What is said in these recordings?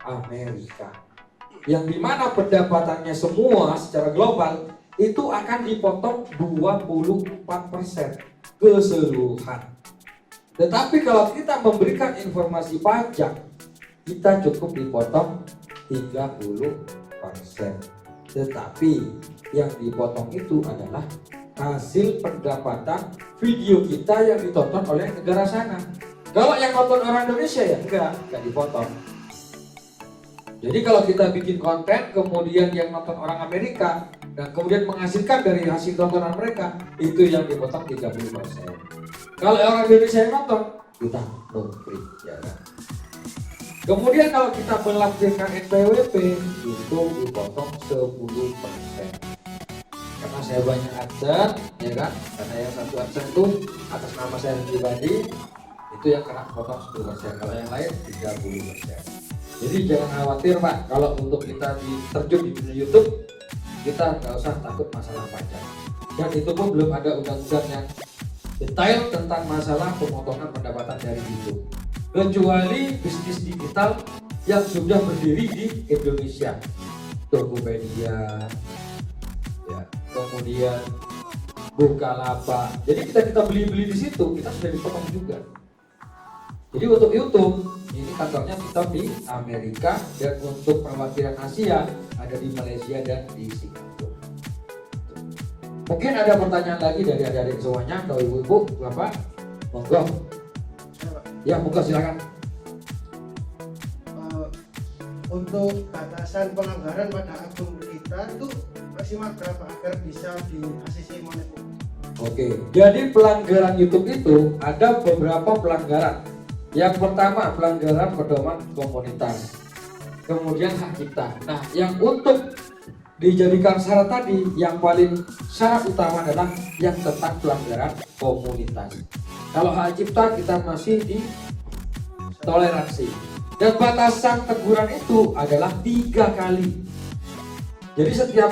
Amerika. Yang dimana pendapatannya semua secara global itu akan dipotong 24% keseluruhan. Tetapi kalau kita memberikan informasi pajak, kita cukup dipotong 30%. Tetapi yang dipotong itu adalah hasil pendapatan video kita yang ditonton oleh negara sana. Kalau yang nonton orang Indonesia ya enggak dipotong. Jadi kalau kita bikin konten kemudian yang nonton orang Amerika dan kemudian menghasilkan dari hasil tontonan mereka, itu yang dipotong 30%. Kalau orang Indonesia yang nonton, kita no free, ya kan? Kemudian kalau kita melampirkan NPWP, itu dipotong 10%. Karena saya banyak adsense, ya kan? Karena yang satu adsense itu atas nama saya pribadi, itu yang kena potong 10%. Kalau yang lain 30%. Jadi jangan khawatir Pak, kalau untuk kita terjun di dunia YouTube, kita nggak usah takut masalah pajak. Dan itu pun belum ada undang-undang yang detail tentang masalah pemotongan pendapatan dari YouTube. Kecuali bisnis digital yang sudah berdiri di Indonesia, Tokopedia, ya, kemudian Bukalapak. Jadi kita beli di situ, kita sudah dipotong juga. Jadi untuk YouTube ini kantornya tetap di Amerika, dan untuk perwakilan Asia ada di Malaysia dan di Singapura. Mungkin ada pertanyaan lagi dari adik-adik semuanya atau ibu-ibu, bapak, monggo. Ya monggo silakan. Untuk batasan pelanggaran pada akun kita itu maksimal berapa agar bisa di ACC moneter? Oke, jadi pelanggaran YouTube itu ada beberapa pelanggaran. Yang pertama pelanggaran pedoman komunitas, kemudian hak cipta. Nah, yang untuk dijadikan syarat tadi, yang paling syarat utama adalah yang tentang pelanggaran komunitas. Kalau hak cipta kita masih ditoleransi. Dan batasan teguran itu adalah 3 kali. Jadi setiap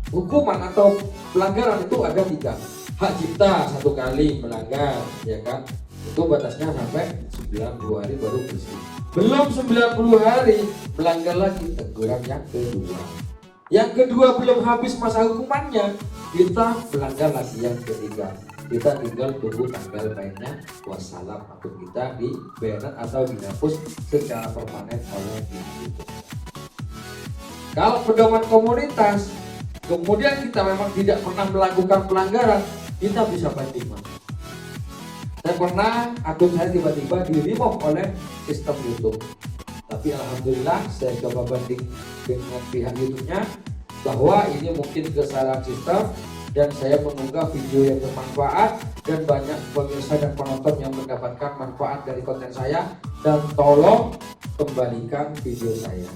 hukuman atau pelanggaran itu ada 3. Hak cipta 1 kali melanggar, ya kan? Itu batasnya sampai 90 hari baru bersih. Belum 90 hari melanggar lagi, teguran yang kedua. Yang kedua belum habis masa hukumannya, kita melanggar lagi yang ketiga. Kita tinggal tunggu tanggal mainnya, wassalam, akun kita di banned atau dihapus secara permanen oleh YouTube. Kalau pedoman komunitas, kemudian kita memang tidak pernah melakukan pelanggaran, kita bisa banding. Saya pernah akun saya tiba-tiba di-remove oleh sistem YouTube. Tapi alhamdulillah saya coba banding dengan pihak YouTube-nya bahwa ini mungkin kesalahan sistem, dan saya mengunggah video yang bermanfaat dan banyak pemirsa dan penonton yang mendapatkan manfaat dari konten saya, dan tolong kembalikan video saya.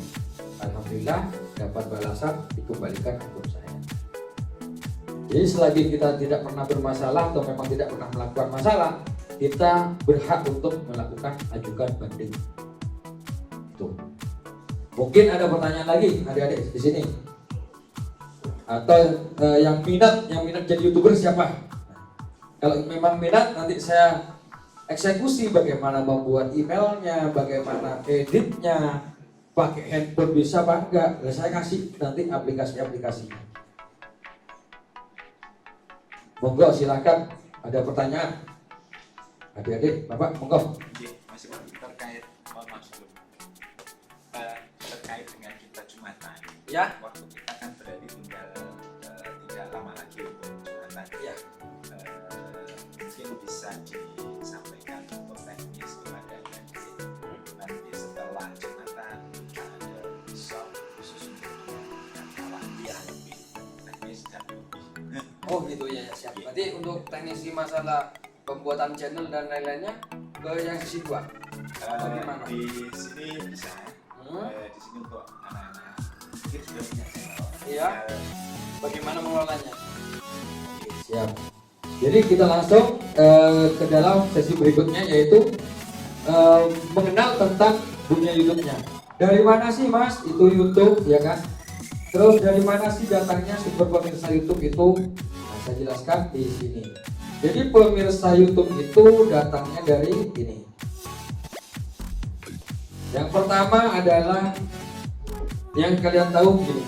Alhamdulillah dapat balasan, dikembalikan akun saya. Jadi selagi kita tidak pernah bermasalah atau memang tidak pernah melakukan masalah, kita berhak untuk melakukan ajukan banding. Tuh. Mungkin ada pertanyaan lagi adik-adik di sini. Atau yang minat jadi YouTuber siapa? Kalau memang minat, nanti saya eksekusi bagaimana membuat emailnya, bagaimana editnya, pakai handphone bisa apa enggak. Nah, saya kasih nanti aplikasi-aplikasinya. Monggo silakan, ada pertanyaan. Adik-adik, Bapak, monggo. Masih terkait terkait dengan kita Jumatan. Ya. Waktu kita kan berarti tinggal tidak lama lagi untuk Jumatan. Ya. Mungkin bisa disampaikan untuk teknis kepada adik. Nanti setelah Jumatan kita ada shop khusus untuk kawan dia lebih teknis dan lebih. Oh gitu ya, siap. Berarti untuk teknisi masalah pembuatan channel dan lain-lainnya ke yang sisi dua. Bagaimana? Di sini bisa. Di sini untuk anak-anak mungkin sudah punya channel. Iya. Bagaimana mengelolanya? Oke, siap. Jadi kita langsung ke dalam sesi berikutnya, yaitu mengenal tentang dunia YouTube-nya. Dari mana sih Mas itu YouTube, ya kan? Terus dari mana sih datangnya sumber pemirsa YouTube itu? Nah, saya jelaskan di sini. Jadi pemirsa YouTube itu datangnya dari ini. Yang pertama adalah yang kalian tahu begini.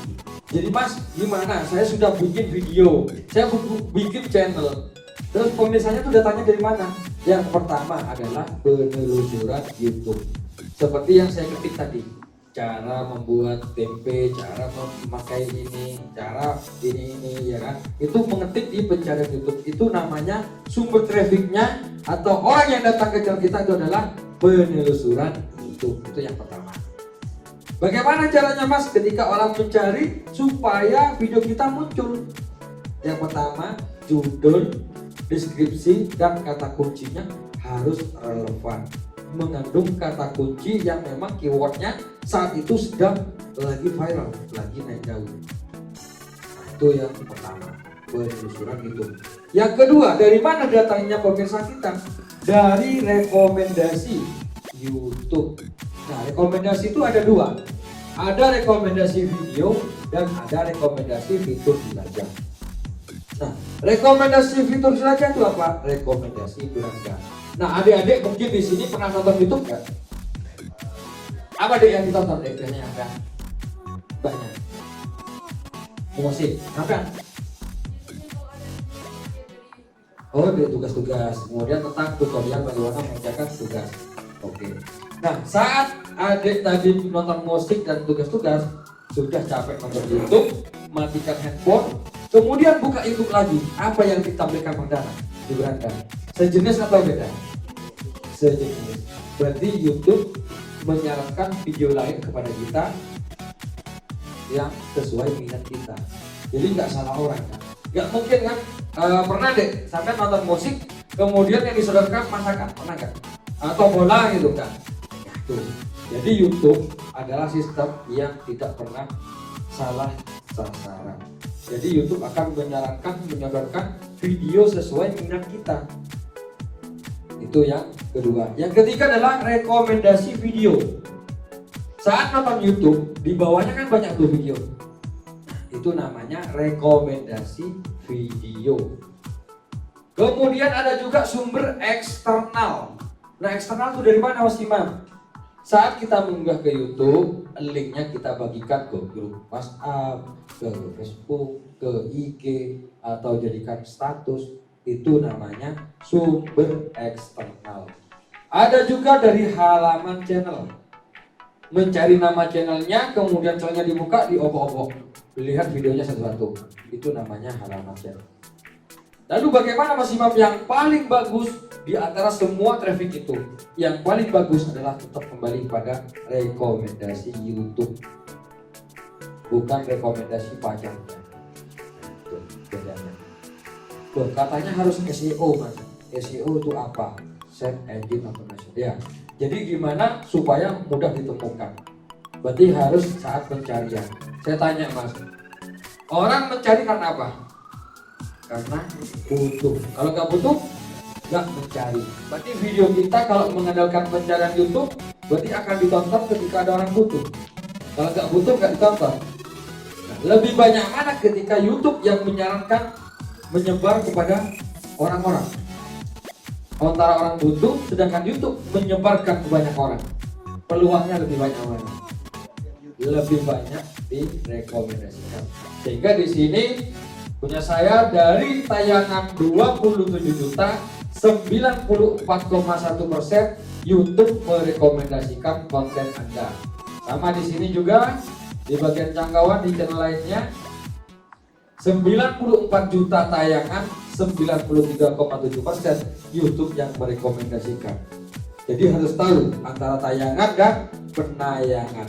Jadi Mas, gimana? Saya sudah bikin video, saya bikin channel. Terus pemirsanya tuh datanya dari mana? Yang pertama adalah penelusuran YouTube. Seperti yang saya ketik tadi, cara membuat tempe, cara memakai ini, cara ini ya kan. Itu mengetik di pencarian YouTube. Itu namanya sumber trafficnya atau orang yang datang ke channel kita itu adalah penelusuran YouTube. Itu yang pertama. Bagaimana caranya Mas ketika orang mencari supaya video kita muncul? Yang pertama, judul, deskripsi, dan kata kuncinya harus relevan, mengandung kata kunci yang memang keywordnya saat itu sedang lagi viral, lagi naik daun. Nah, itu yang pertama, penelusuran itu. Yang kedua, dari mana datangnya pemirsa kita? Dari rekomendasi YouTube. Nah, rekomendasi itu ada dua. Ada rekomendasi video dan ada rekomendasi fitur belajar. Nah, rekomendasi fitur belajar itu apa? Rekomendasi belajar. Nah, adik-adik mungkin di sini pernah nonton YouTube nggak? Apa deh yang ditonton? Biasanya ada banyak. Musik, apa? Oh, dia tugas-tugas. Kemudian tentang tutorial bagaimana mengerjakan tugas. Oke. Nah, saat adik tadi nonton musik dan tugas-tugas, sudah capek nonton YouTube, matikan handphone, kemudian buka YouTube lagi. Apa yang ditampilkan perdana di beranda? Sejenis atau beda? Sejenis. Berarti YouTube menyarankan video lain kepada kita yang sesuai minat kita. Jadi nggak salah orang kan? Nggak mungkin kan? Pernah deh sampai nonton musik, kemudian yang disodorkan masakan, pernah nggak? Atau bola gitu kan? Ya, tuh. Jadi YouTube adalah sistem yang tidak pernah salah sasaran. Jadi YouTube akan menyarankan, menyodorkan video sesuai minat kita. Itu yang kedua. Yang ketiga adalah rekomendasi video. Saat nonton YouTube, di bawahnya kan banyak tuh video. Itu namanya rekomendasi video. Kemudian ada juga sumber eksternal. Nah, eksternal itu dari mana Mas Imam? Saat kita mengunggah ke YouTube, linknya kita bagikan ke grup WhatsApp, ke Facebook, ke IG, atau jadikan status. Itu namanya sumber eksternal. Ada juga dari halaman channel. Mencari nama channelnya, kemudian channelnya dibuka, diobok-obok, lihat videonya satu-satu. Itu namanya halaman channel. Lalu bagaimana Mas Imam yang paling bagus di antara semua traffic itu? Yang paling bagus adalah tetap kembali pada rekomendasi YouTube, bukan rekomendasi pacarnya. Itu bedanya. Loh, katanya harus SEO Mas. SEO itu apa? Search Engine Optimization. Ya. Jadi gimana supaya mudah ditemukan? Berarti harus saat pencarian. Saya tanya Mas, orang mencari karena apa? Karena butuh. Kalau nggak butuh, nggak mencari. Berarti video kita kalau mengandalkan pencarian YouTube, berarti akan ditonton ketika ada orang butuh. Kalau nggak butuh, nggak ditonton. Nah, lebih banyak mana ketika YouTube yang menyarankan menyebar kepada orang-orang? Antara orang butuh, sedangkan YouTube menyebarkan ke banyak orang. Peluangnya lebih banyak mana? Lebih banyak direkomendasikan. Sehingga di sini punya saya dari tayangan 27 juta, 94,1% YouTube merekomendasikan konten Anda. Sama di sini juga di bagian jangkauan di channel lainnya 94 juta tayangan, 93,7% YouTube yang merekomendasikan. Jadi harus tahu antara tayangan dan penayangan.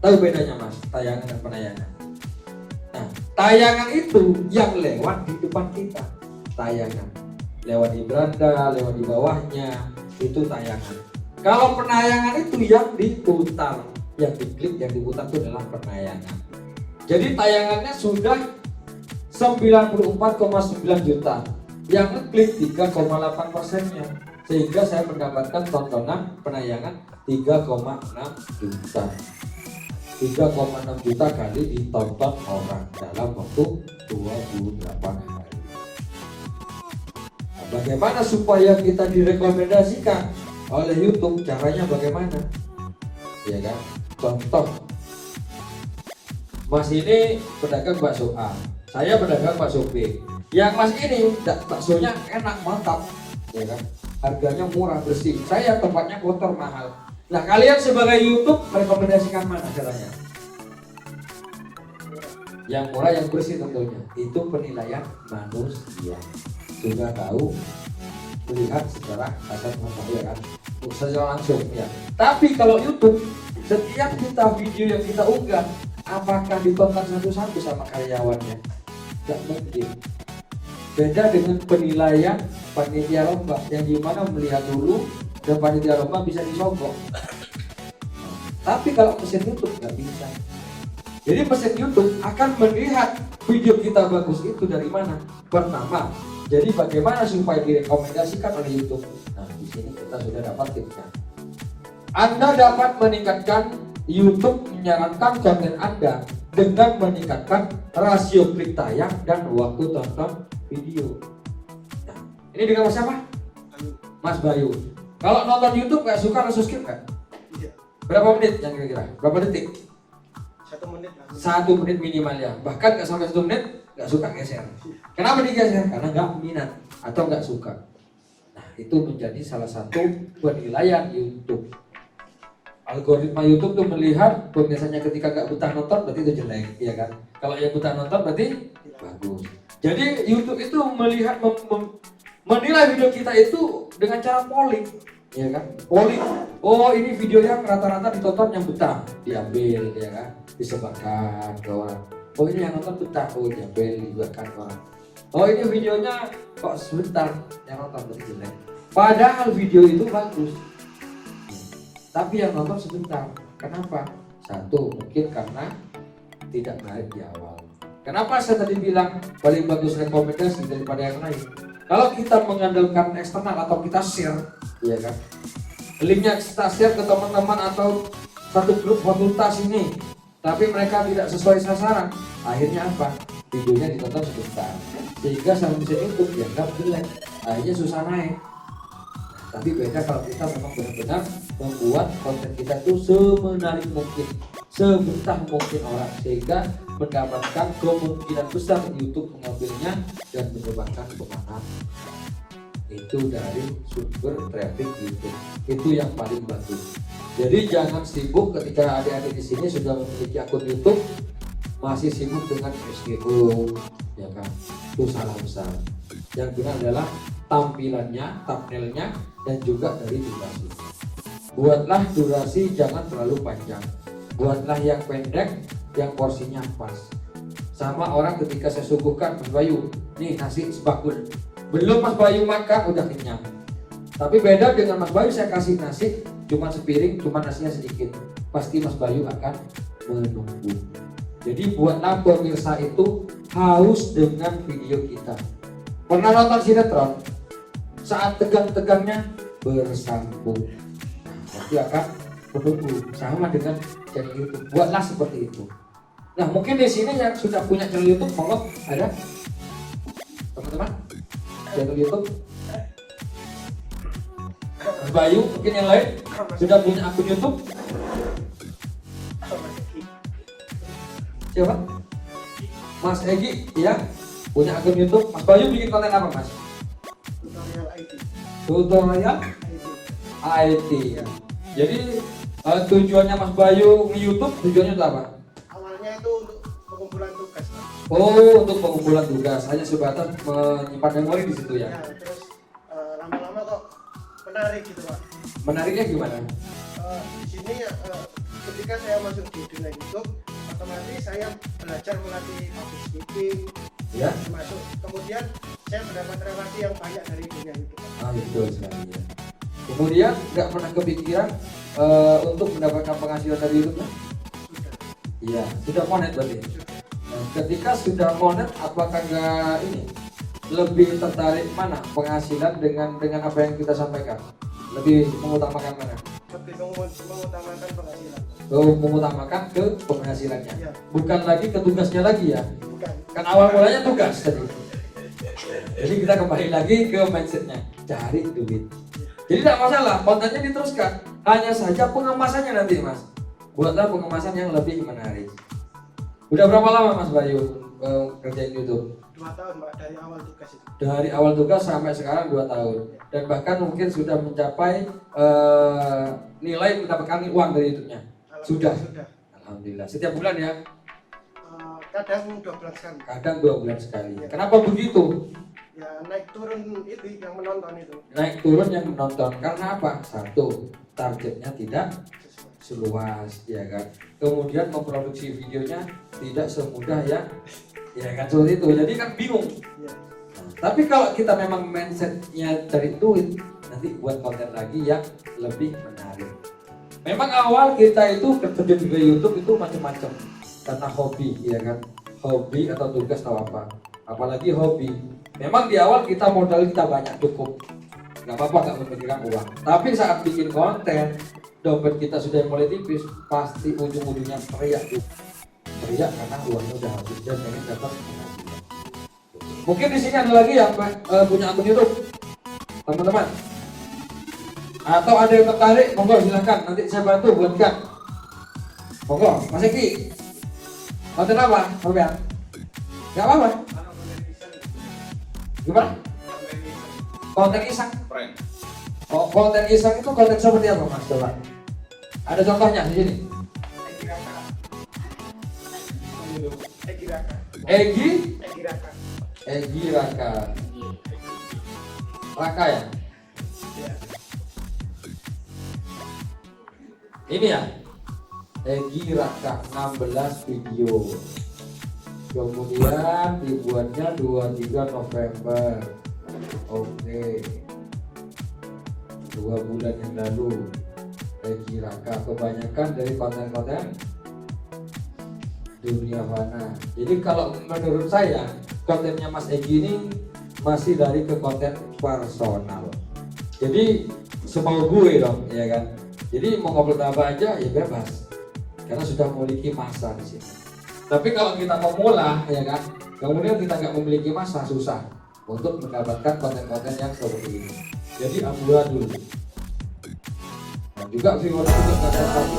Tahu bedanya Mas, tayangan dan penayangan? Nah, tayangan itu yang lewat di depan kita. Tayangan lewat di beranda, lewat di bawahnya, itu tayangan. Kalau penayangan itu yang diputar, yang diklik, yang diputar itu adalah penayangan. Jadi tayangannya sudah 94,9 juta, yang ngeklik 3,8%-nya, sehingga saya mendapatkan tontonan penayangan 3,6 juta. 3,6 juta kali ditonton orang dalam waktu 28 hari. Nah, bagaimana supaya kita direkomendasikan oleh YouTube? Caranya bagaimana? ya kan? Contoh, Mas ini pedagang bakso A, saya pedagang bakso B. Yang Mas ini baksonya enak, mantap, ya kan? Harganya murah, bersih. Saya tempatnya kotor, mahal. Nah, kalian sebagai YouTube merekomendasikan mana caranya? Yang murah, yang bersih tentunya. Itu penilaian manusia. Sudah tahu, melihat secara kasat mata, ya kan? Secara langsung, ya. Tapi kalau YouTube, setiap kita video yang kita unggah, apakah ditonton satu-satu sama karyawannya? Tidak mungkin. Beda dengan penilaian panitia lomba yang dimana melihat dulu dan panitia lomba bisa disogok. Tapi kalau mesin YouTube nggak bisa. Jadi mesin YouTube akan melihat video kita bagus itu dari mana. Pertama, jadi bagaimana supaya direkomendasikan oleh YouTube. Nah, di sini kita sudah dapat tipsnya. Anda dapat meningkatkan YouTube menyarankan konten Anda dengan meningkatkan rasio klik tayang dan waktu tonton video. Nah, ini dengan Mas siapa? Mas Bayu. Kalau nonton YouTube nggak suka langsung skip nggak? Iya. Berapa menit yang kira-kira? Berapa detik? 1 menit lah. 1 menit minimal ya. Bahkan nggak sampai 1 menit nggak suka geser. Kenapa digeser? Karena nggak minat atau nggak suka. Nah, itu menjadi salah satu penilaian YouTube. Algoritma YouTube tuh melihat biasanya ketika nggak betah nonton berarti itu jelek, ya kan? Kalau yang betah nonton berarti bagus. Jadi YouTube itu melihat menilai video kita itu dengan cara polling, ya kan? Polling. Oh, ini video yang rata-rata ditonton yang betah, diambil, ya kan? Disebarkan ke orang. Oh, ini yang nonton betah, oh diambil, disebarkan ke orang. Oh, ini videonya kok sebentar yang nonton berarti jelek. Padahal video itu bagus. Tapi yang nonton sebentar. Kenapa? Satu, mungkin karena tidak baik di awal. Kenapa saya tadi bilang paling bagus rekomendasi daripada yang lain? Kalau kita mengandalkan eksternal atau kita share, ya kan? Linknya kita share ke teman-teman atau satu grup fakultas ini, tapi mereka tidak sesuai sasaran. Akhirnya apa? Videonya ditonton sebentar. Sehingga sama mesin YouTube dianggap jelek. Akhirnya susah naik. Tapi beda kalau kita memang benar-benar membuat konten kita itu semenarik mungkin, sebentah mungkin orang, sehingga mendapatkan kemungkinan besar YouTube mengambilnya dan menyebabkan kemenangan. Itu dari sumber traffic YouTube. Itu yang paling bagus. Jadi jangan sibuk ketika adik-adik di sini sudah memiliki akun YouTube masih sibuk dengan SEO, ya kan? Itu salah besar. Yang benar adalah tampilannya, thumbnailnya, dan juga dari durasi. Buatlah durasi jangan terlalu panjang. Buatlah yang pendek, yang porsinya pas. Sama orang ketika saya suguhkan, Mas Bayu, nih nasi sebakul. Belum Mas Bayu makan udah kenyang. Tapi beda dengan Mas Bayu, saya kasih nasi cuma sepiring, cuma nasinya sedikit. Pasti Mas Bayu akan menunggu. Jadi buatlah pemirsa itu haus dengan video kita. Pernah nonton sinetron? Saat tegang-tegangnya bersambung, nanti akan menunggu. Sama dengan channel YouTube, buatlah seperti itu. Nah, mungkin di sini yang sudah punya channel YouTube, monggo ada teman-teman channel YouTube. Mas Bayu, mungkin yang lain sudah punya akun YouTube. Siapa? Mas Egi, ya, punya akun YouTube. Mas Bayu bikin konten apa, Mas? Tutorial IT. Tutorial IT. Ya. Jadi tujuannya Mas Bayu di YouTube tujuannya untuk apa? Awalnya itu untuk pengumpulan tugas, Pak. Oh, untuk pengumpulan tugas. Hanya sebatas menyimpan memori di situ ya. Ya, terus lama-lama kok menarik gitu, Pak. Menariknya gimana? Di sini ketika saya masuk di dunia YouTube, otomatis saya belajar melatih public speaking, Ya. termasuk kemudian saya mendapat relasi yang banyak dari dunia YouTube. Ah, itu sekali ya. Kemudian nggak pernah kepikiran untuk mendapatkan penghasilan dari YouTube? Sudah. Iya, sudah connect berarti. Nah, ketika sudah connect, apakah nggak ini lebih tertarik mana penghasilan dengan apa yang kita sampaikan? Lebih mengutamakan mana? Lebih mengutamakan penghasilan. Mengutamakan ke penghasilannya, Ya. bukan lagi ke tugasnya lagi ya. Bukan. Kan awal mulanya tugas tadi. Jadi kita kembali lagi ke mindsetnya, cari duit. Jadi tidak masalah, kontennya diteruskan. Hanya saja pengemasannya nanti Mas. buatlah pengemasan yang lebih menarik. Udah berapa lama Mas Bayu kerjain YouTube? 2 tahun Pak, dari awal tugas itu. Dari awal tugas sampai sekarang 2 tahun. Dan bahkan mungkin sudah mencapai nilai mendapatkan uang dari YouTube-nya. Sudah. Alhamdulillah. Setiap bulan ya? Kadang 2 bulan sekali. Kadang 2 bulan sekali. Kenapa begitu? Ya naik turun itu yang menonton itu. Naik turun yang menonton. Karena apa? Satu, targetnya tidak seluas, ya kan. Kemudian memproduksi videonya tidak semudah ya kan seperti itu. Jadi kan bingung. Ya. Nah, tapi kalau kita memang mindsetnya cari duit, nanti buat konten lagi yang lebih menarik. Memang awal kita itu terjun ke YouTube itu macam-macam karena hobi, ya kan. Hobi atau tugas atau apa. Apalagi hobi. Memang di awal kita modal kita banyak cukup. Nggak apa-apa nggak memikirkan uang. Tapi saat bikin konten, dompet kita sudah mulai tipis, pasti ujung-ujungnya teriak karena uangnya udah habis dan pengen dapat penghasilan. Mungkin di sini ada lagi yang punya akun YouTube, teman-teman. Atau ada yang tertarik, monggo silahkan. Nanti saya bantu buatkan. Monggo, Mas Eki. Konten apa, Mas? Gak apa-apa. Gimana? Konten iseng. Oh, konten iseng itu konten seperti apa Mas? Coba. Ada contohnya di sini. Egi Raka ya? Ini ya. Egi Raka 16 video. Kemudian dibuatnya 23 November. Oke. 2 bulan yang lalu. Egi Raka kebanyakan dari konten-konten dunia fana. Jadi kalau menurut saya kontennya Mas Egi ini masih dari ke konten personal. Jadi semau gue dong, ya kan. Jadi mau ngobrol apa aja ya bebas, karena sudah memiliki masa di sini. Tapi kalau kita pemula, ya kan, kemudian kita nggak memiliki masa, susah untuk mendapatkan konten-konten yang seperti ini. Jadi amburadul. Dan juga viewer juga konten tadi.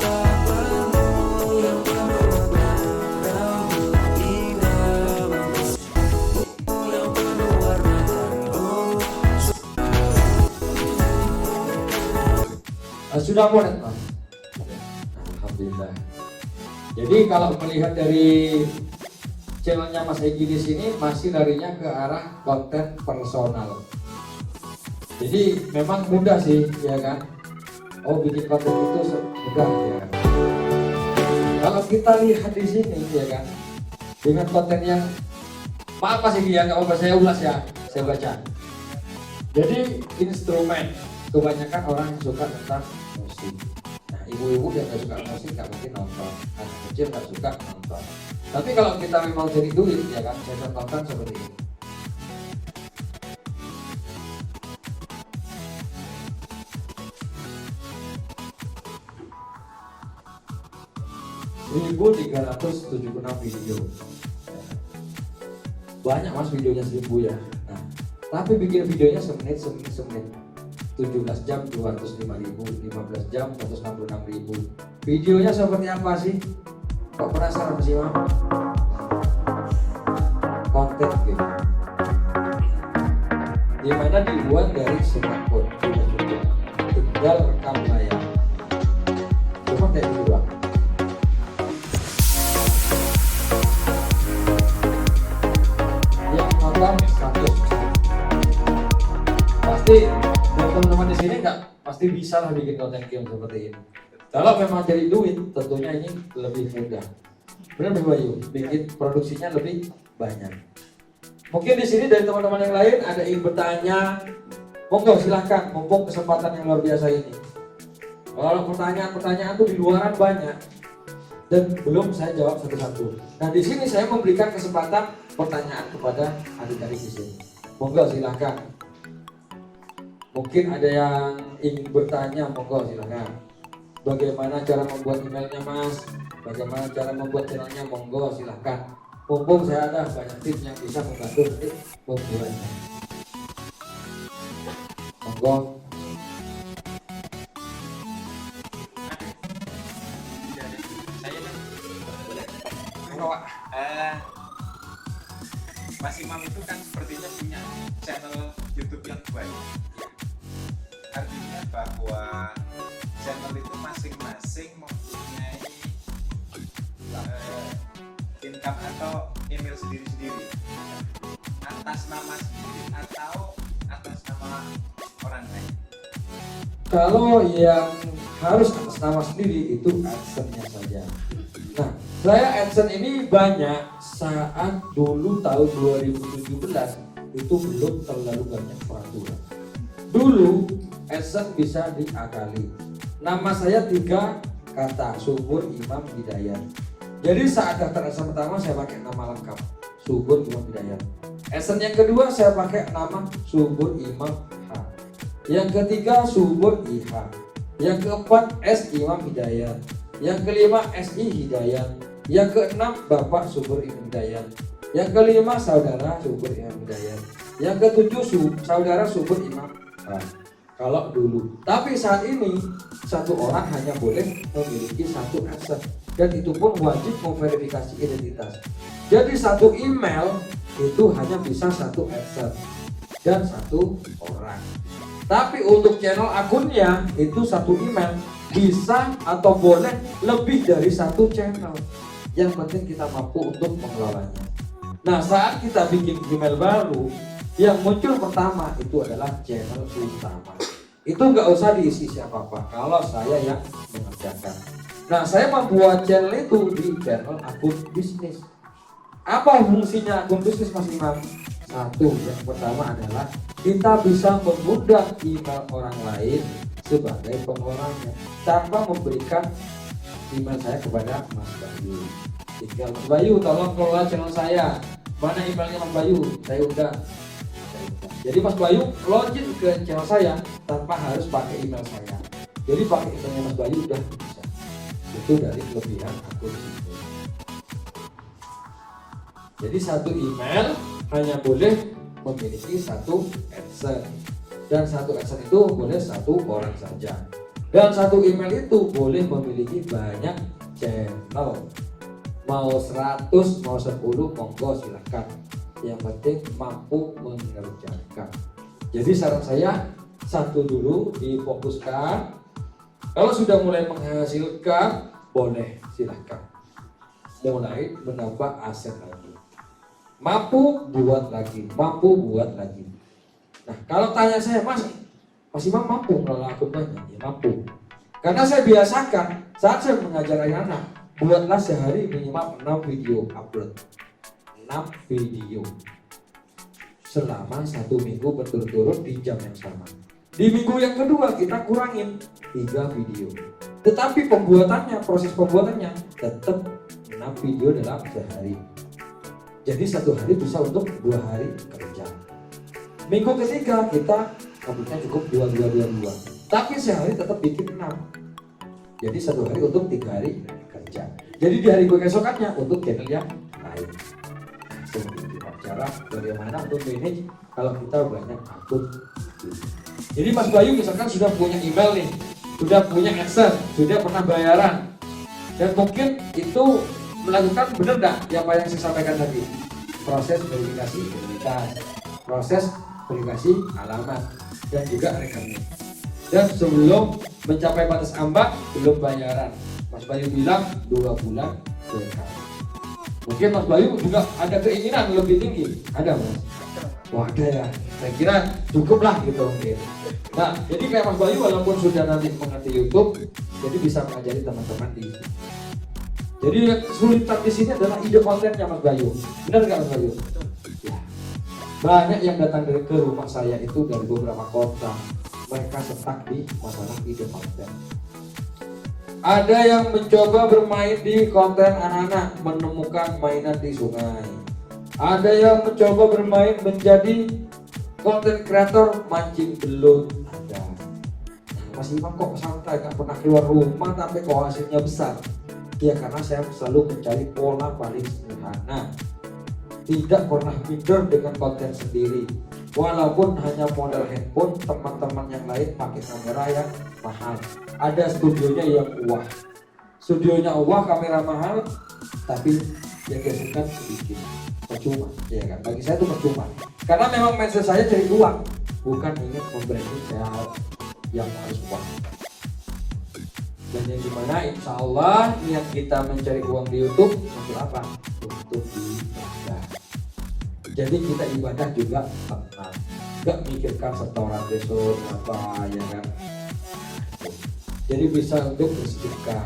Sudah monet Mas. Alhamdulillah. Jadi kalau melihat dari channelnya Mas Egi di sini masih larinya ke arah konten personal. Jadi memang mudah sih, ya kan. Oh, bikin konten itu mudah, ya kan. Kalau kita lihat di sini, ya kan, dengan konten yang maaf Mas Egi ya, nggak apa-apa saya ulas ya, saya baca. Jadi instrumen kebanyakan orang yang suka tentang musik. Nah, ibu-ibu yang nggak suka musik nggak mungkin nonton, anak kecil nggak suka nonton. Tapi kalau kita memang cari duit, ya kan, saya contohkan seperti ini. (1.376 video. Banyak Mas videonya 1000 ya. Nah, tapi bikin videonya semenit. 17 jam 205.000, 15 jam 166.000. Videonya seperti apa sih? Kok penasaran sih Mam? Konten gitu. Dimana dibuat dari smartphone, sudah cukup. Tinggal rekam layar. Cuma kayak gitu doang. Yang nonton 100. Pasti teman-teman di sini nggak pasti bisa lah bikin konten game seperti ini. Kalau memang jadi duit, tentunya ini lebih mudah. Benar Bu Bayu, bikin produksinya lebih banyak. Mungkin di sini dari teman-teman yang lain ada yang bertanya, monggo silahkan, mumpung kesempatan yang luar biasa ini. Kalau pertanyaan-pertanyaan tuh di luaran banyak dan belum saya jawab satu-satu. Nah di sini saya memberikan kesempatan pertanyaan kepada adik-adik di sini. Monggo silahkan. Mungkin ada yang ingin bertanya, monggo silakan. Bagaimana cara membuat emailnya Mas? Bagaimana cara membuat channelnya? Monggo silakan. Mumpung saya ada banyak tips yang bisa membantu membuatnya. Monggo. Mas Imam itu kan sepertinya punya channel YouTube yang banyak. Artinya bahwa channel itu masing-masing mempunyai income atau email sendiri-sendiri atas nama sendiri atau atas nama orang lain. Kalau yang harus atas nama sendiri itu AdSense-nya saja. Nah, saya AdSense ini banyak saat dulu tahun 2017 itu belum terlalu banyak peraturan. Dulu AdSense bisa diakali. Nama saya 3 kata, Subur Imam Hidayat. Jadi saat daftar AdSense pertama saya pakai nama lengkap, Subur Imam Hidayat. AdSense yang kedua saya pakai nama Subur Imam H. Yang ketiga Subur IH. Yang keempat S Imam Hidayat. Yang kelima SI Hidayat. Yang keenam Bapak Subur Imam Hidayat. Yang kelima Saudara Subur Imam Hidayat. Yang ketujuh Saudara Subur Imam H. Kalau dulu, tapi saat ini satu orang hanya boleh memiliki satu AdSense dan itu pun wajib memverifikasi identitas. Jadi satu email itu hanya bisa satu AdSense dan satu orang. Tapi untuk channel akunnya itu satu email bisa atau boleh lebih dari satu channel. Yang penting kita mampu untuk mengelolanya. Nah, saat kita bikin email baru, yang muncul pertama itu adalah channel utama. Itu nggak usah diisi siapa-apa kalau saya yang mengerjakan. Nah, saya membuat channel itu di channel akun bisnis. Apa fungsinya akun bisnis, Mas Imam? Satu, yang pertama adalah kita bisa mengundang email orang lain sebagai pengelolanya tanpa memberikan email saya kepada Mas Bayu. Tinggal Mas Bayu tolong kelola channel saya. Mana emailnya Mas Bayu? Saya undang. Jadi Mas Bayu login ke channel saya tanpa harus pakai email saya. Jadi pakai emailnya Mas Bayu udah bisa. Itu dari kelebihan akun ini. Jadi satu email hanya boleh memiliki satu AdSense. Dan satu AdSense itu boleh satu orang saja. Dan satu email itu boleh memiliki banyak channel. Mau 100, mau 10, monggo silahkan. Yang penting mampu mengerjakan. Jadi saran saya satu dulu difokuskan. Kalau sudah mulai menghasilkan, boleh silahkan mulai menambah aset lagi. Mampu buat lagi, mampu buat lagi. Nah, kalau tanya saya, Mas Imam mampu mengelola akun banyak? Ya mampu. Karena saya biasakan saat saya mengajar anak-anak, buatlah sehari minimal 6 video upload. 6 video selama 1 minggu berturut-turut di jam yang sama. Di minggu yang kedua kita kurangin 3 video. Tetapi pembuatannya, proses pembuatannya tetap 6 video dalam sehari. Jadi 1 hari bisa untuk 2 hari kerja. Minggu ketiga kita uploadnya cukup 2. Tapi sehari tetap bikin 6. Jadi 1 hari untuk 3 hari kerja. Jadi di hari keesokannya untuk channel yang lain. Cara bagaimana untuk manage kalau kita banyak akun. Jadi Mas Bayu misalkan sudah punya email nih, sudah punya AdSense, sudah pernah bayaran, dan mungkin itu melakukan benar nggak ya apa yang saya sampaikan tadi, proses verifikasi identitas, proses verifikasi alamat, dan juga rekening. Dan sebelum mencapai batas ambang belum bayaran, Mas Bayu bilang 2 bulan sekali. Mungkin Mas Bayu juga ada keinginan lebih tinggi, ada Mas? Wah ada ya, saya kira cukup lah gitu mungkin. Nah jadi kayak Mas Bayu walaupun sudah nanti mengerti YouTube, jadi bisa mengajari teman-teman di sini. Jadi kesulitan di sini adalah ide kontennya Mas Bayu, benar nggak Mas Bayu? Ya. Banyak yang datang ke rumah saya itu dari beberapa kota, mereka stuck di masalah ide konten. Ada yang mencoba bermain di konten anak-anak, menemukan mainan di sungai. Ada yang mencoba bermain menjadi konten kreator mancing belut. Ada. Mas Imam kok santai, gak pernah keluar rumah tapi kok hasilnya besar. Ya karena saya selalu mencari pola paling sederhana. Tidak pernah minder dengan konten sendiri. Walaupun hanya model handphone, teman-teman yang lain pakai kamera yang mahal. Ada studionya yang wah, kamera mahal, tapi ya geserkan sedikit, percuma, ya kan? Bagi saya itu percuma, karena memang mindset saya cari uang, bukan ingin membranding saya yang harus uang. Dan yang dimana insya Allah niat kita mencari uang di YouTube untuk apa? Untuk ibadah. Jadi kita ibadah juga tenang, gak mikirkan setoran besok apa, ya kan? Jadi bisa untuk bersedekah.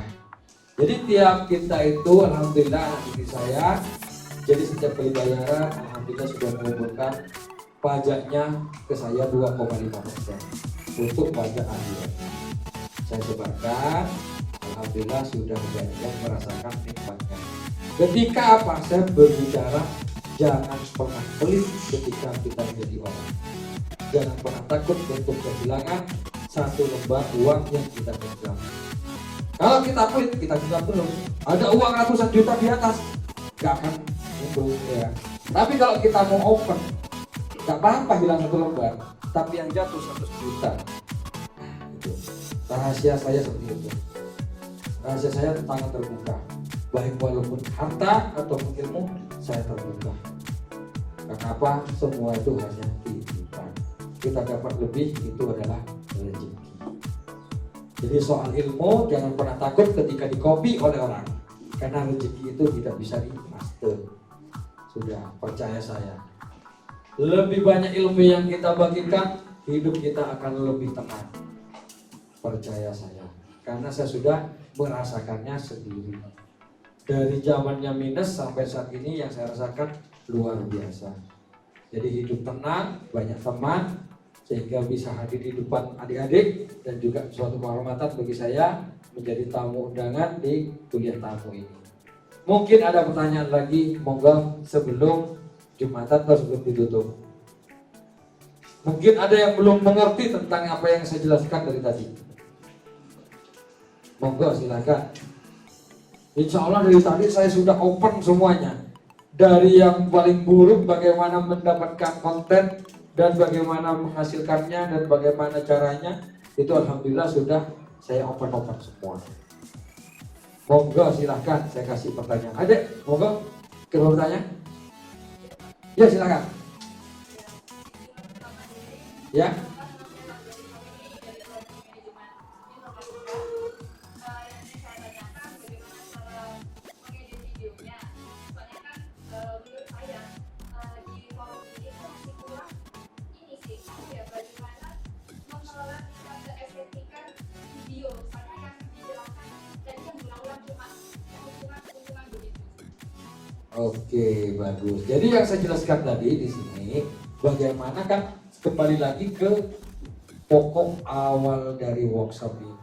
Jadi tiap kita itu alhamdulillah anak didik saya, jadi setiap kali bayaran alhamdulillah sudah mengumpulkan pajaknya ke saya 2,5% untuk pajak akhir. Saya sebarkan, alhamdulillah sudah banyak yang merasakan nikmatnya. Ketika apa? Saya berbicara jangan pernah pelit ketika kita menjadi orang. Jangan pernah takut untuk kehilangan satu lembar uang yang kita pegang. Kalau kita pelit, kita genggam terus. Ada uang ratusan juta di atas, gak akan itu ya. Tapi kalau kita mau open, gak apa-apa hilang satu lembar, tapi yang jatuh 100 juta. Itu. Rahasia saya seperti itu. Rahasia saya tangan terbuka. Baik walaupun harta atau ilmu, saya terbuka. Karena apa? Semua itu hanya titipan. Kita dapat lebih, itu adalah rezeki. Jadi soal ilmu jangan pernah takut ketika di-copy oleh orang, karena rezeki itu tidak bisa di-master. Sudah, percaya saya. Lebih banyak ilmu yang kita bagikan, hidup kita akan lebih tenang. Percaya saya, karena saya sudah merasakannya sendiri. Dari zamannya minus sampai saat ini yang saya rasakan luar biasa. Jadi hidup tenang, banyak teman, sehingga bisa hadir di depan adik-adik, dan juga suatu kehormatan bagi saya menjadi tamu undangan di kuliah tamu ini. Mungkin ada pertanyaan lagi, monggo sebelum Jumatan atau sebelum ditutup. Mungkin ada yang belum mengerti tentang apa yang saya jelaskan dari tadi. Monggo silakan. Insya Allah dari tadi saya sudah open semuanya. Dari yang paling buruk bagaimana mendapatkan konten dan bagaimana menghasilkannya dan bagaimana caranya, itu alhamdulillah sudah saya open semua. Monggo silahkan, saya kasih pertanyaan. Adek, monggo kita bertanya. Ya silakan. Ya. Oke, bagus. Jadi yang saya jelaskan tadi di sini, bagaimana kan kembali lagi ke pokok awal dari workshop ini.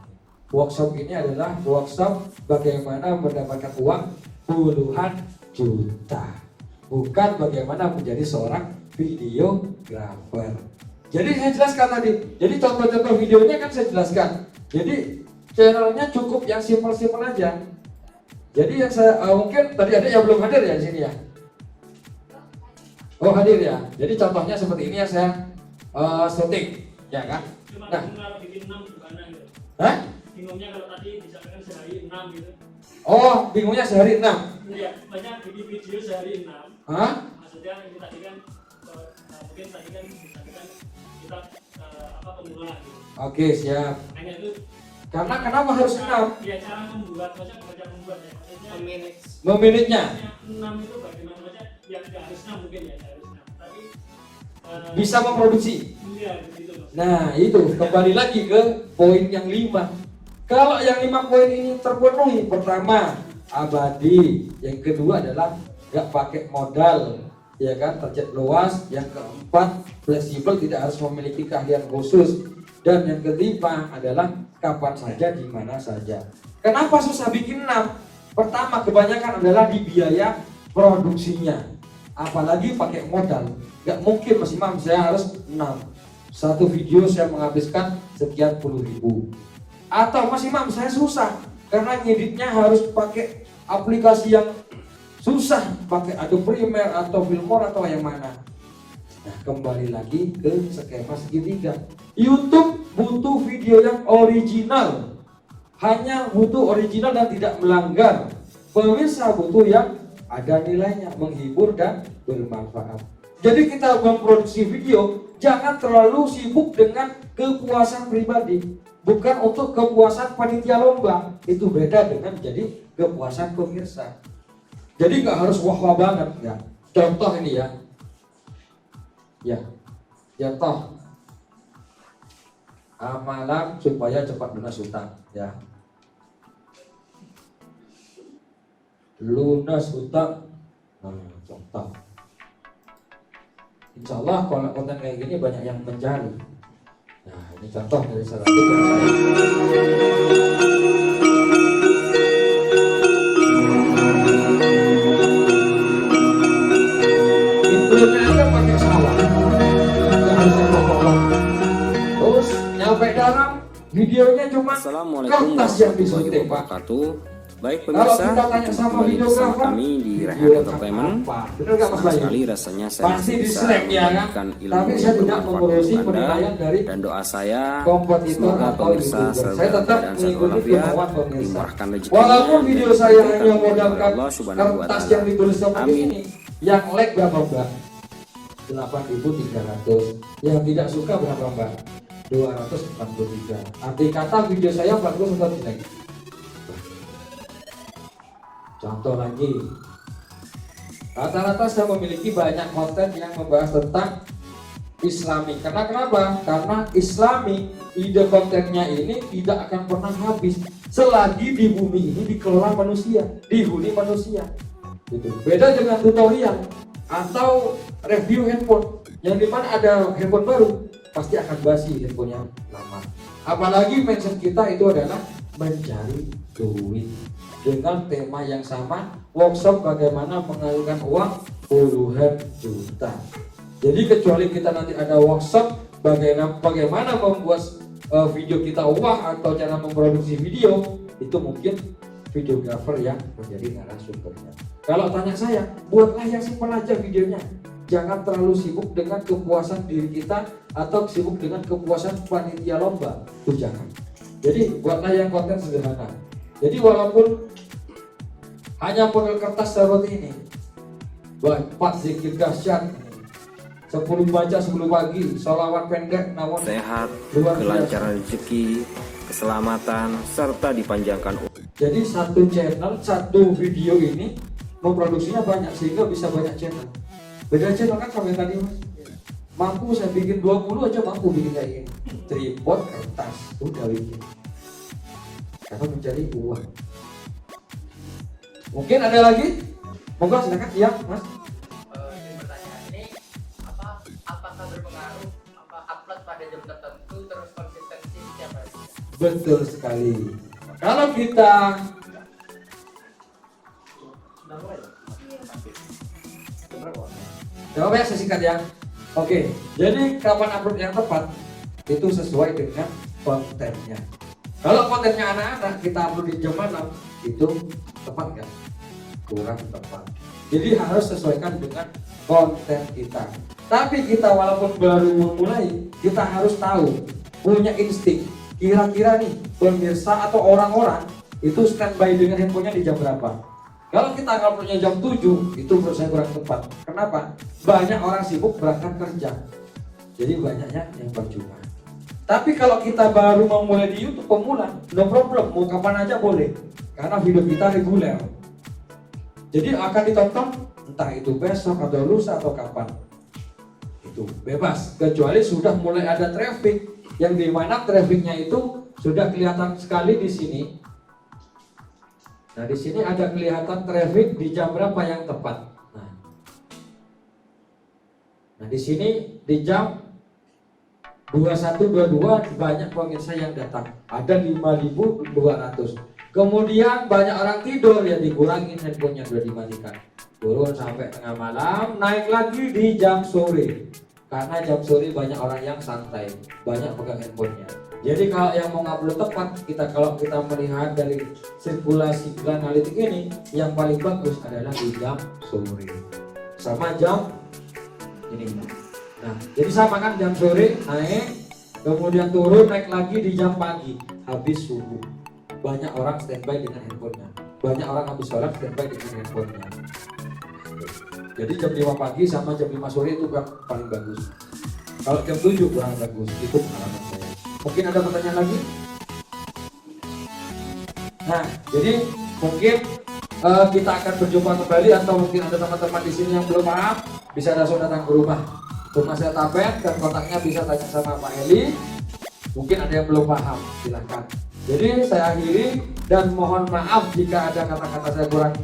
Workshop ini adalah workshop bagaimana mendapatkan uang puluhan juta, bukan bagaimana menjadi seorang videographer. Jadi saya jelaskan tadi. Jadi contoh-contoh videonya kan saya jelaskan. Jadi channelnya cukup yang simpel-simpel aja. Jadi yang saya mungkin tadi ada yang belum hadir ya di sini ya. Oh hadir ya. Jadi contohnya seperti ini ya saya syuting, ya kan? Cuma Nah, kalau bikin 6 gimana gitu. hah? Bingungnya kalau tadi misalkan sehari 6 gitu. Oh, bingungnya sehari 6. Iya, banyak video sehari 6. Hah? Maksudnya ini tadi kan mungkin tadi kan misalkan kita pemula gitu. Oke, siap. Hanya itu Karena kenapa harus 6? ya cara membuat, maksudnya bukan membuat ya. Maksudnya Memanagenya. 6 itu bagaimana, maksudnya yang nggak harus 6 mungkin ya, nggak harus 6. Tapi Bisa memproduksi. iya begitu Mas. Nah, itu kembali lagi ke poin yang 5. Kalau yang 5 poin ini terpenuhi, pertama abadi, yang kedua adalah gak pakai modal, ya kan, target luas, yang keempat fleksibel, tidak harus memiliki keahlian khusus, dan yang kelima adalah kapan saja, di mana saja. Kenapa susah bikin 6? Pertama, kebanyakan adalah di biaya produksinya, apalagi pakai modal. Gak mungkin Mas Imam saya harus 6. Satu video saya menghabiskan sekian puluh ribu. Atau Mas Imam saya susah karena ngeditnya harus pakai aplikasi yang susah, pakai Adobe Premiere atau Filmora atau yang mana. Nah, kembali lagi ke skema segitiga. YouTube butuh video yang original, hanya butuh original dan tidak melanggar. Pemirsa butuh yang ada nilainya, menghibur dan bermanfaat. Jadi kita memproduksi video jangan terlalu sibuk dengan kepuasan pribadi, bukan untuk kepuasan panitia lomba. Itu beda dengan jadi kepuasan pemirsa. Jadi nggak harus wah-wah banget ya. Contoh ini ya toh amalan supaya cepat lunas hutang ya. Lunas hutang, contoh. Insya Allah kalau konten kayak gini banyak yang mencari. Nah ini contoh dari salah satu intronya aja pakai sawah, nggak harus yang terus nyampe dalam videonya cuma Assalamualaikum kertas yang warahmatullahi disuntik Pak. wabarakatuh. Baik Kalau pemirsa, kita tanya sama kembali bersama videografer, kami di Rehat video Entertainment. apa? Bener nggak Mas Senang Bayu? sekali rasanya saya Pasti masih bisa dislike ya kan? memberikan ilmu Tapi saya yang tidak bermanfaat mengurusi untuk Anda, penilaian dari dan doa saya kompetitor semoga atau pemirsa youtuber. selalu Saya dalam tetap keadaan sehat mengikuti walafiat, kemauan pemirsa. dimurahkan rezekinya, Walaupun dan video saya diberikan hanya oleh modalkan Allah Subhanahu wa kertas Ta'ala. yang ditulis seperti Amin. ini, yang like berapa Mbak? 8.300. Yang tidak suka berapa Mbak? 243. Arti kata video saya bagus atau tidak? Contoh lagi, rata-rata saya memiliki banyak konten yang membahas tentang Islami. Karena kenapa? Karena Islami, ide kontennya ini tidak akan pernah habis selagi di bumi ini dikelola manusia, dihuni manusia. Gitu. Beda dengan tutorial atau review handphone, yang dimana ada handphone baru pasti akan basi handphonenya lama. Apalagi mention kita itu adalah mencari duit dengan tema yang sama, workshop bagaimana mengalirkan uang puluhan juta. Jadi kecuali kita nanti ada workshop bagaimana membuat video kita wah atau cara memproduksi video, itu mungkin videografer yang menjadi narasumbernya. Kalau tanya saya, buatlah yang simpel aja videonya. Jangan terlalu sibuk dengan kepuasan diri kita atau sibuk dengan kepuasan panitia lomba. Itu jangan. Jadi buatlah yang konten sederhana. Jadi walaupun hanya model kertas seperti ini, 4 zikir dahsyat, 10 baca sebelum pagi, sholawat pendek namun Sehat, luar biasa. kelancaran rezeki, keselamatan, serta dipanjangkan umur. Jadi satu channel, satu video ini memproduksinya banyak sehingga bisa banyak channel. Beda channel kan sampai tadi Mas. Mampu saya bikin 20 aja mampu bikin kayak gini. Tripod, kertas, udah bikin. Karena mencari uang. Mungkin ada lagi? Monggo silakan. Iya, Mas. Pertanyaan ini apakah berpengaruh upload pada jam tertentu terus konsistensi setiap hari? Betul sekali. Kalau kita jawab ya sesingkat ya. Oke, jadi kapan upload yang tepat itu sesuai dengan kontennya. Kalau kontennya anak-anak kita upload di jam malam itu tepat nggak? Kurang tepat. Jadi harus sesuaikan dengan konten kita. Tapi kita walaupun baru memulai, kita harus tahu, punya insting. Kira-kira nih pemirsa atau orang-orang itu standby dengan handphonenya di jam berapa? Kalau kita uploadnya jam 7, itu menurut saya kurang tepat. Kenapa? Banyak orang sibuk berangkat kerja. Jadi banyaknya yang percuma. Tapi kalau kita baru memulai di YouTube pemula, no problem, mau kapan aja boleh. Karena video kita reguler. Jadi akan ditonton entah itu besok atau lusa atau kapan. Itu bebas, kecuali sudah mulai ada traffic, yang dimana trafficnya itu sudah kelihatan sekali di sini. Nah di sini ada kelihatan traffic di jam berapa yang tepat. Nah di sini di jam 21.22 banyak pemirsa yang datang, ada 5.200. Kemudian banyak orang tidur, ya dikurangin handphonenya, sudah dimatikan. Turun sampai tengah malam, naik lagi di jam sore. Karena jam sore banyak orang yang santai, banyak pegang handphonenya. Jadi kalau yang mau ngupload tepat, kalau kita melihat dari sirkulasi analitik ini, yang paling bagus adalah di jam sore. Sama jam ini. Nah, jadi sama kan jam sore naik, kemudian turun naik lagi di jam pagi, habis subuh. Banyak orang standby dengan handphonenya, banyak orang habis sholat standby dengan handphonenya. Jadi jam 5 pagi sama jam 5 sore itu kan paling bagus. Kalau jam 7 kurang bagus. Itu pengalaman saya. Mungkin ada pertanyaan lagi? Nah, jadi mungkin kita akan berjumpa kembali, atau mungkin ada teman-teman di sini yang belum paham, bisa langsung datang ke rumah. Rumah saya Tabet, dan kontaknya bisa tanya sama Pak Eli. Mungkin ada yang belum paham, silahkan. Jadi saya akhiri dan mohon maaf jika ada kata-kata saya kurang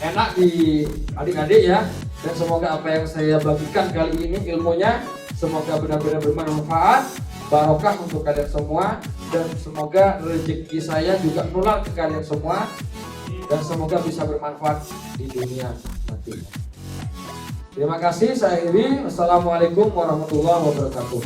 enak di adik-adik ya. Dan semoga apa yang saya bagikan kali ini ilmunya semoga benar-benar bermanfaat, barokah untuk kalian semua, dan semoga rezeki saya juga nular ke kalian semua, dan semoga bisa bermanfaat di dunia nantinya. Terima kasih, saya akhiri. Wassalamualaikum warahmatullahi wabarakatuh.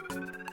Oke.